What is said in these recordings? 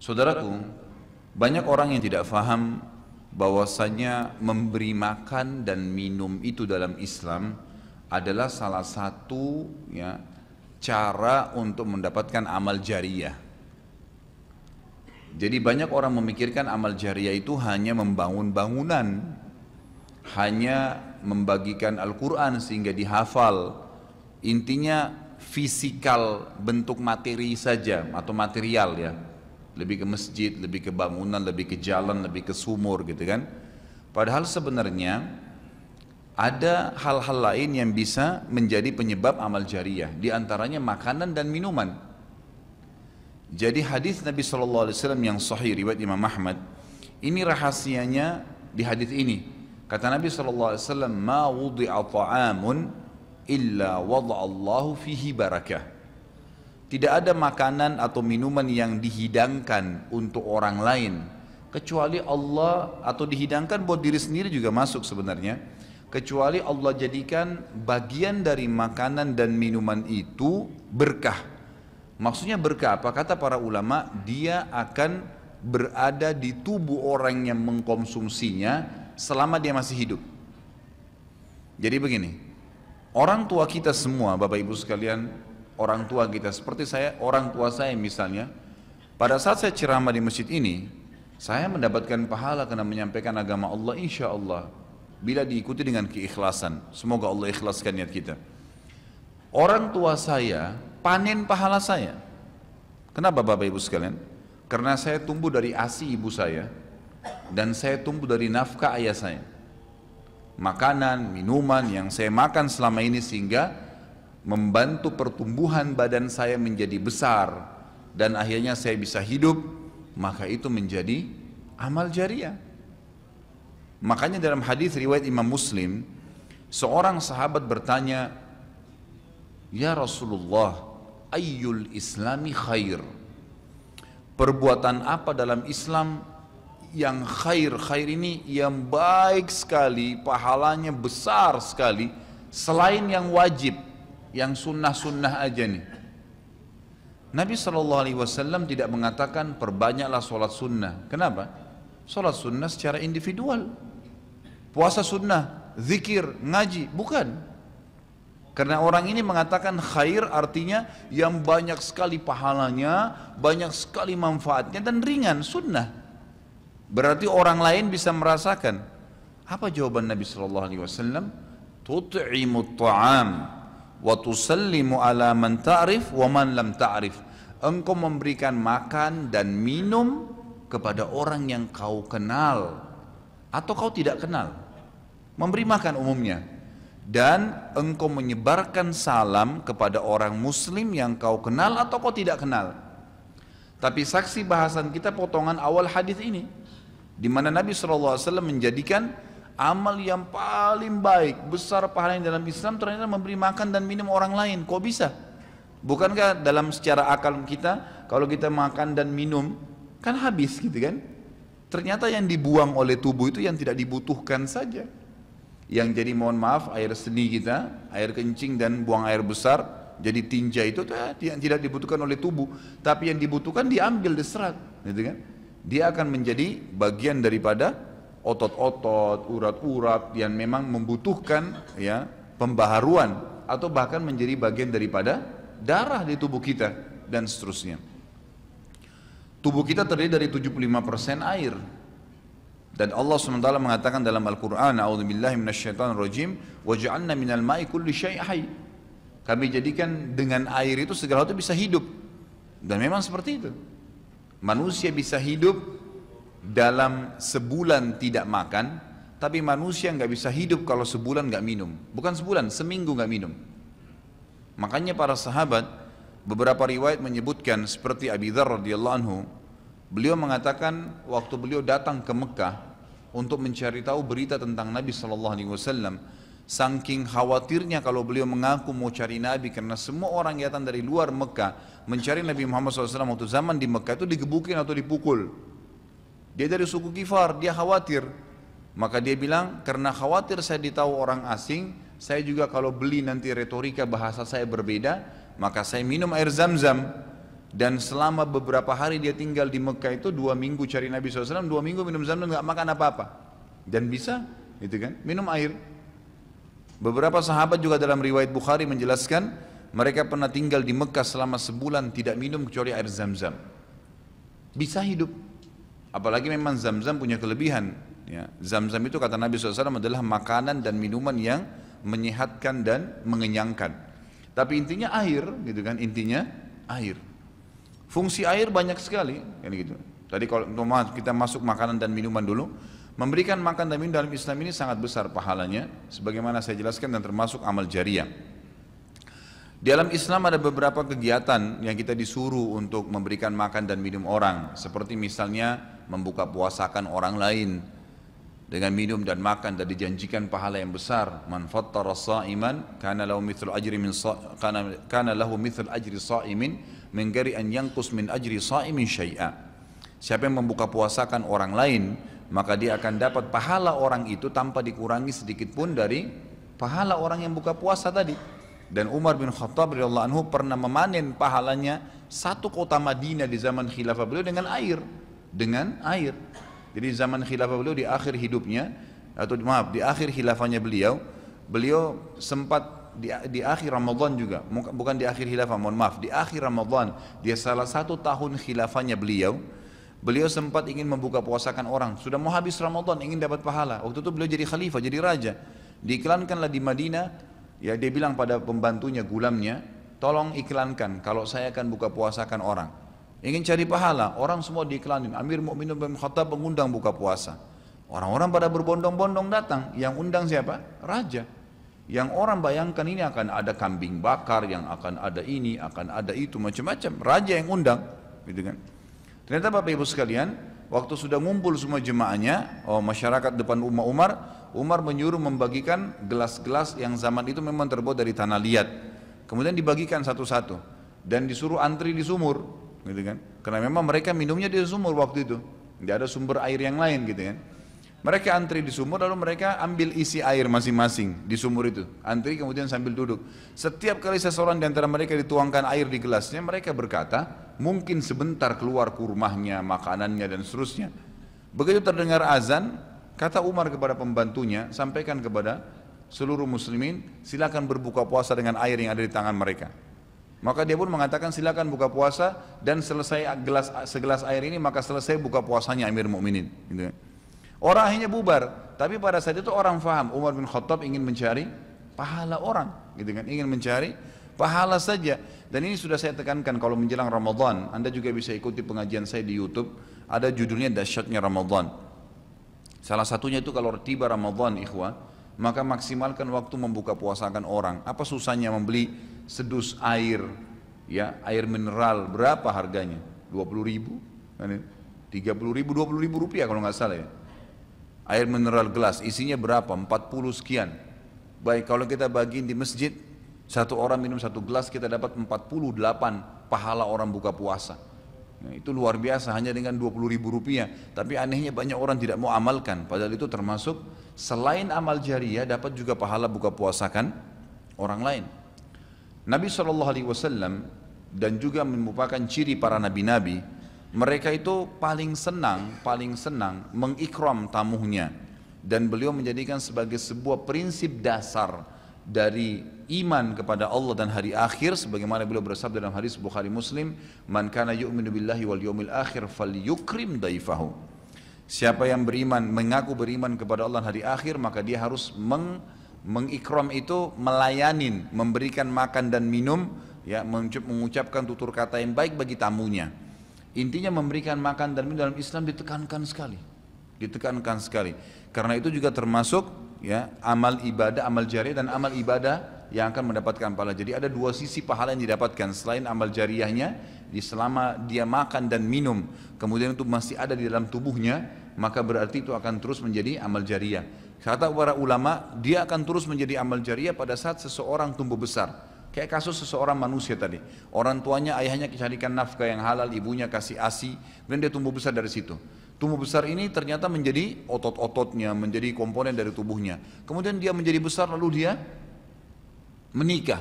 Saudaraku, banyak orang yang tidak faham bahwasanya memberi makan dan minum itu dalam Islam adalah salah satu cara untuk mendapatkan amal jariyah. Jadi banyak orang memikirkan amal jariyah itu hanya membangun bangunan, hanya membagikan Al-Quran sehingga dihafal. Intinya fisikal, bentuk materi saja atau material ya. Lebih ke masjid, lebih ke bangunan, lebih ke jalan, lebih ke sumur gitu kan. Padahal sebenarnya ada hal-hal lain yang bisa menjadi penyebab amal jariyah. Di antaranya makanan dan minuman. Jadi hadis Nabi SAW yang sahih riwayat Imam Ahmad, ini rahasianya di hadis ini. Kata Nabi SAW, ma wudi'a ta'amun illa wada'allahu fihi barakah. Tidak ada makanan atau minuman yang dihidangkan untuk orang lain kecuali Allah, atau dihidangkan buat diri sendiri juga masuk sebenarnya, kecuali Allah jadikan bagian dari makanan dan minuman itu berkah. Maksudnya berkah apa? Kata para ulama, dia akan berada di tubuh orang yang mengkonsumsinya selama dia masih hidup. Jadi begini, orang tua kita semua, Bapak Ibu sekalian, orang tua kita seperti saya, orang tua saya misalnya, pada saat saya ceramah di masjid ini, saya mendapatkan pahala karena menyampaikan agama Allah, insya Allah, bila diikuti dengan keikhlasan. Semoga Allah ikhlaskan niat kita. Orang tua saya panen pahala saya. Kenapa Bapak Ibu sekalian? Karena saya tumbuh dari ASI ibu saya dan saya tumbuh dari nafkah ayah saya. Makanan, minuman yang saya makan selama ini sehingga membantu pertumbuhan badan saya menjadi besar dan akhirnya saya bisa hidup, maka itu menjadi amal jariyah. Makanya dalam hadis riwayat Imam Muslim, seorang sahabat bertanya, "Ya Rasulullah, ayyul islami khair?" Perbuatan apa dalam Islam yang khair? Khair ini yang baik sekali, pahalanya besar sekali, selain yang wajib, yang sunnah-sunnah aja nih. Nabi SAW tidak mengatakan perbanyaklah sholat sunnah. Kenapa? Sholat sunnah secara individual. Puasa sunnah, zikir, ngaji, bukan. Karena orang ini mengatakan khair artinya yang banyak sekali pahalanya, banyak sekali manfaatnya dan ringan, sunnah. Berarti orang lain bisa merasakan. Apa jawaban Nabi SAW? Tut'imut ta'am wa tusallimu ala man ta'rif wa man lam ta'rif. Engkau memberikan makan dan minum kepada orang yang kau kenal atau kau tidak kenal. Memberi makan umumnya. Dan engkau menyebarkan salam kepada orang muslim yang kau kenal atau kau tidak kenal. Tapi saksi bahasan kita potongan awal hadis ini, di mana Nabi SAW menjadikan amal yang paling baik, besar pahalanya dalam Islam ternyata memberi makan dan minum orang lain. Kok bisa? Bukankah dalam secara akal kita, kalau kita makan dan minum kan habis gitu kan? Ternyata yang dibuang oleh tubuh itu yang tidak dibutuhkan saja. Yang jadi mohon maaf air seni kita, air kencing dan buang air besar, jadi tinja itu yang tidak dibutuhkan oleh tubuh, tapi yang dibutuhkan diambil, diserat, gitu kan? Dia akan menjadi bagian daripada otot-otot, urat-urat yang memang membutuhkan ya pembaharuan atau bahkan menjadi bagian daripada darah di tubuh kita dan seterusnya. Tubuh kita terdiri dari 75% air. Dan Allah SWT mengatakan dalam Al-Quran, A'udzubillahi minasyaitonirrajim, waja'alna minal ma'i kulli syai' hayy. Kami jadikan dengan air itu segala itu bisa hidup. Dan memang seperti itu. Manusia bisa hidup dalam sebulan tidak makan, tapi manusia nggak bisa hidup kalau sebulan nggak minum. Bukan sebulan, seminggu nggak minum. Makanya para sahabat, beberapa riwayat menyebutkan seperti Abi Dzar radhiyallahu anhu, beliau mengatakan waktu beliau datang ke Mekah untuk mencari tahu berita tentang Nabi SAW, saking khawatirnya kalau beliau mengaku mau cari Nabi, karena semua orang yang datang dari luar Mekah mencari Nabi Muhammad SAW waktu zaman di Mekah itu digebukin atau dipukul. Dia dari suku Kifar, dia khawatir. Maka dia bilang, karena khawatir saya ditahu orang asing, saya juga kalau beli nanti retorika bahasa saya berbeda, maka saya minum air Zam-Zam. dan selama beberapa hari dia tinggal di Mekah itu 2 minggu cari Nabi SAW, 2 minggu minum Zamzam nggak makan apa-apa dan bisa gitu kan minum air. Beberapa sahabat juga dalam riwayat Bukhari menjelaskan mereka pernah tinggal di Mekah selama sebulan tidak minum kecuali air Zamzam, bisa hidup. Apalagi memang Zamzam punya kelebihan ya. Zamzam itu kata Nabi SAW adalah makanan dan minuman yang menyehatkan dan mengenyangkan. Tapi intinya air gitu kan, intinya air. Fungsi air banyak sekali kan gitu. Tadi kalau kita masuk makanan dan minuman dulu, memberikan makan dan minum dalam Islam ini sangat besar pahalanya, sebagaimana saya jelaskan, dan termasuk amal jariah. Di dalam Islam ada beberapa kegiatan yang kita disuruh untuk memberikan makan dan minum orang, seperti misalnya membuka puasakan orang lain dengan minum dan makan, dan dijanjikan pahala yang besar. Man fattara sha'iman kana lahu mithlu ajri sha'imin min ghairi an yanqus min ajri sha'imin syai'a. Siapa yang membuka puasakan orang lain, maka dia akan dapat pahala orang itu tanpa dikurangi sedikit pun dari pahala orang yang buka puasa tadi. Dan Umar bin Khattab radhiyallahu anhu pernah memanen pahalanya satu kota Madinah di zaman khilafah beliau dengan air. Jadi zaman khilafah beliau di akhir hidupnya, atau maaf di akhir khilafahnya beliau sempat di akhir Ramadan juga, bukan di akhir khilafah, mohon maaf, di akhir Ramadan, dia salah satu tahun khilafahnya beliau sempat ingin membuka puasakan orang, sudah mau habis Ramadan, ingin dapat pahala. Waktu itu beliau jadi khalifah, jadi raja, diiklankanlah di Madinah, ya dia bilang pada pembantunya, gulamnya, tolong iklankan kalau saya akan buka puasakan orang. Ingin cari pahala, orang semua diiklanin. Amir Mu'minin bin Khattab mengundang buka puasa. Orang-orang pada berbondong-bondong datang. Yang undang siapa? Raja. Yang orang bayangkan ini akan ada kambing bakar, yang akan ada ini, akan ada itu, macam-macam. Raja yang undang, gitu kan. Ternyata Bapak Ibu sekalian, waktu sudah ngumpul semua jemaahnya, masyarakat depan Umar menyuruh membagikan gelas-gelas yang zaman itu memang terbuat dari tanah liat. Kemudian dibagikan satu-satu dan disuruh antri di sumur. Gitu kan? Karena memang mereka minumnya di sumur waktu itu, tidak ada sumber air yang lain gitu kan. Mereka antri di sumur, lalu mereka ambil isi air masing-masing di sumur itu, antri kemudian sambil duduk. Setiap kali seseorang di antara mereka dituangkan air di gelasnya, mereka berkata, mungkin sebentar keluar kurmahnya, makanannya dan seterusnya. Begitu terdengar azan, kata Umar kepada pembantunya, sampaikan kepada seluruh muslimin, silakan berbuka puasa dengan air yang ada di tangan mereka. Maka dia pun mengatakan silakan buka puasa, dan selesai segelas air ini maka selesai buka puasanya Amir Mu'minin. Gitu. Orang akhirnya bubar, tapi pada saat itu orang faham Umar bin Khattab ingin mencari pahala orang, gitu kan? Ingin mencari pahala saja. Dan ini sudah saya tekankan, kalau menjelang Ramadan, Anda juga bisa ikuti pengajian saya di YouTube. Ada judulnya Dahsyatnya Ramadan. Salah satunya itu kalau tiba Ramadan, ikhwah, maka maksimalkan waktu membuka puasakan orang. Apa susahnya membeli sedus air, ya, air mineral, berapa harganya? 20.000, 30.000, 20.000 rupiah kalau nggak salah ya. Air mineral gelas, isinya berapa? 40 sekian. Baik, kalau kita bagiin di masjid, satu orang minum satu gelas, kita dapat 48 pahala orang buka puasa. Nah, itu luar biasa, hanya dengan 20.000 rupiah. Tapi anehnya banyak orang tidak mau amalkan, padahal itu termasuk selain amal jariah, dapat juga pahala buka puasakan orang lain. Nabi SAW dan juga merupakan ciri para nabi-nabi, mereka itu paling senang mengikram tamunya, dan beliau menjadikan sebagai sebuah prinsip dasar dari iman kepada Allah dan hari akhir, sebagaimana beliau bersabda dalam hadis Bukhari Muslim, man kana yu'minu billahi wal yawmil akhir falyukrim daifahu. Siapa yang beriman, mengaku beriman kepada Allah dan hari akhir, maka dia harus mengikram itu, melayanin, memberikan makan dan minum, ya, mengucapkan tutur kata yang baik bagi tamunya. Intinya memberikan makan dan minum dalam Islam ditekankan sekali, karena itu juga termasuk, ya, amal ibadah, amal jariah dan amal ibadah yang akan mendapatkan pahala. Jadi ada dua sisi pahala yang didapatkan selain amal jariahnya, selama dia makan dan minum kemudian itu masih ada di dalam tubuhnya, maka berarti itu akan terus menjadi amal jariah. Kata para ulama, dia akan terus menjadi amal jariah pada saat seseorang tumbuh besar. Kayak kasus seseorang manusia tadi, orang tuanya, ayahnya carikan nafkah yang halal, ibunya kasih ASI, dan dia tumbuh besar dari situ. Tumbuh besar ini ternyata menjadi otot-ototnya, menjadi komponen dari tubuhnya. Kemudian dia menjadi besar, lalu dia menikah.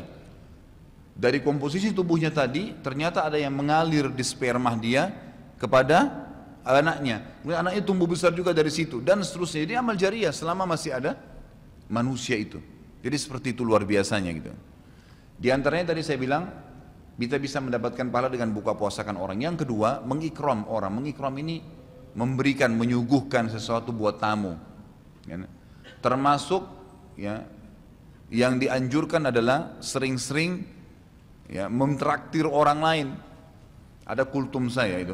Dari komposisi tubuhnya tadi, ternyata ada yang mengalir di sperma dia kepada anaknya. Kemudian anaknya tumbuh besar juga dari situ, dan seterusnya. Jadi amal jariah selama masih ada manusia itu. Jadi seperti itu luar biasanya gitu. Di antaranya tadi saya bilang, kita bisa mendapatkan pahala dengan buka puasakan orang. Yang kedua, mengikram orang. Mengikram ini memberikan, menyuguhkan sesuatu buat tamu. Ya. Termasuk ya, yang dianjurkan adalah sering-sering ya, mentraktir orang lain. Ada kultum saya itu.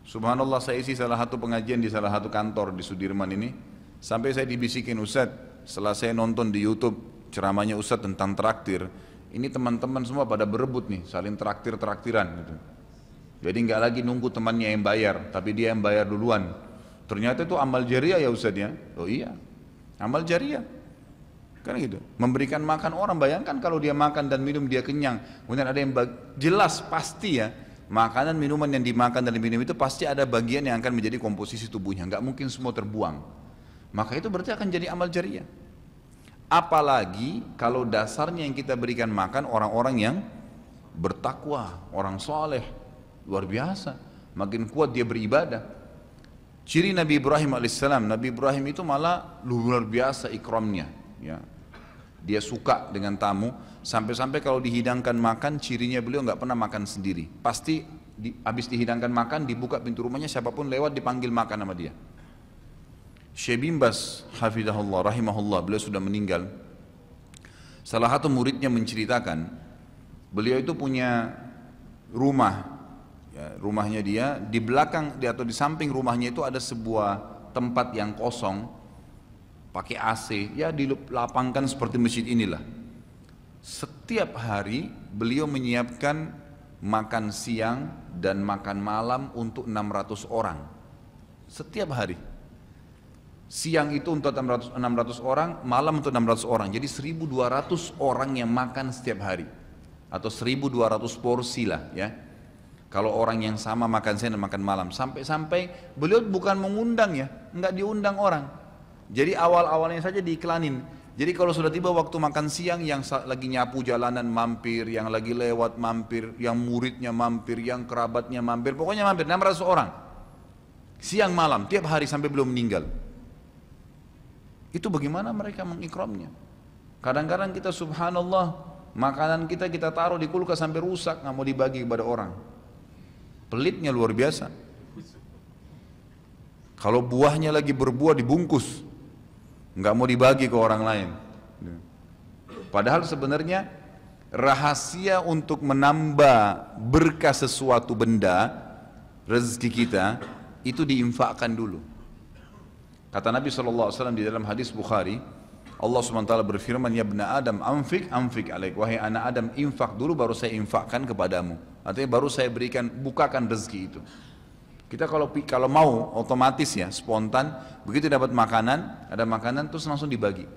Subhanallah, saya isi salah satu pengajian di salah satu kantor di Sudirman ini. Sampai saya dibisikin, Ustadz, setelah saya nonton di YouTube ceramahnya Ustadz tentang traktir, ini teman-teman semua pada berebut nih, saling traktir-traktiran gitu. Jadi nggak lagi nunggu temannya yang bayar, tapi dia yang bayar duluan. Ternyata itu amal jariah ya Ustadz ya. Oh iya, amal jariah. Kan gitu. Memberikan makan orang, bayangkan kalau dia makan dan minum dia kenyang. Kemudian ada yang jelas pasti ya, makanan minuman yang dimakan dan diminum itu pasti ada bagian yang akan menjadi komposisi tubuhnya. Nggak mungkin semua terbuang. Maka itu berarti akan jadi amal jariah. Apalagi kalau dasarnya yang kita berikan makan orang-orang yang bertakwa, orang soleh, luar biasa, makin kuat dia beribadah. Ciri Nabi Ibrahim alaihissalam, Nabi Ibrahim itu malah luar biasa ikramnya, ya. Dia suka dengan tamu, sampai-sampai kalau dihidangkan makan, cirinya beliau nggak pernah makan sendiri. Pasti habis dihidangkan makan, dibuka pintu rumahnya, siapapun lewat dipanggil makan sama dia. Syekh bin Baz hafizahullah rahimahullah, beliau sudah meninggal. Salah satu muridnya menceritakan, beliau itu punya rumah, ya, rumahnya dia di belakang atau di samping rumahnya itu ada sebuah tempat yang kosong, pakai AC, ya dilapangkan seperti masjid inilah. Setiap hari beliau menyiapkan makan siang dan makan malam untuk 600 orang. Setiap hari. Siang itu untuk 600 orang, malam untuk 600 orang. Jadi 1200 orang yang makan setiap hari. Atau 1200 porsi lah ya. Kalau orang yang sama makan siang dan makan malam. Sampai-sampai beliau bukan mengundang ya, enggak diundang orang. Jadi awal-awalnya saja diiklanin. Jadi kalau sudah tiba waktu makan siang, yang lagi nyapu jalanan mampir, yang lagi lewat mampir, yang muridnya mampir, yang kerabatnya mampir, pokoknya mampir 600 orang. Siang malam, tiap hari sampai belum meninggal. Itu bagaimana mereka mengikramnya. Kadang-kadang kita subhanallah, makanan kita taruh di kulkas sampai rusak, nggak mau dibagi kepada orang. Pelitnya luar biasa. Kalau buahnya lagi berbuah dibungkus, nggak mau dibagi ke orang lain. Padahal sebenarnya rahasia untuk menambah berkah sesuatu benda, rezeki kita, itu diinfakkan dulu. Kata Nabi SAW di dalam hadis Bukhari, Allah SWT berfirman, ya ibna Adam, anfik alaik. Wahai anak Adam, infak dulu baru saya infakkan kepadamu. Artinya baru saya berikan, bukakan rezeki itu. Kita kalau mau otomatis ya, spontan, begitu dapat makanan, ada makanan terus langsung dibagi.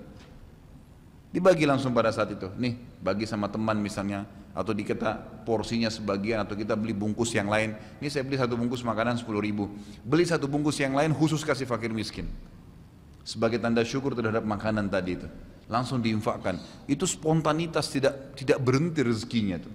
Dibagi langsung pada saat itu. Nih, bagi sama teman misalnya, atau kita porsinya sebagian, atau kita beli bungkus yang lain. Ini saya beli satu bungkus makanan 10.000. Beli satu bungkus yang lain khusus kasih fakir miskin. Sebagai tanda syukur terhadap makanan tadi itu. Langsung diinfakkan. Itu spontanitas, tidak berhenti rezekinya tuh.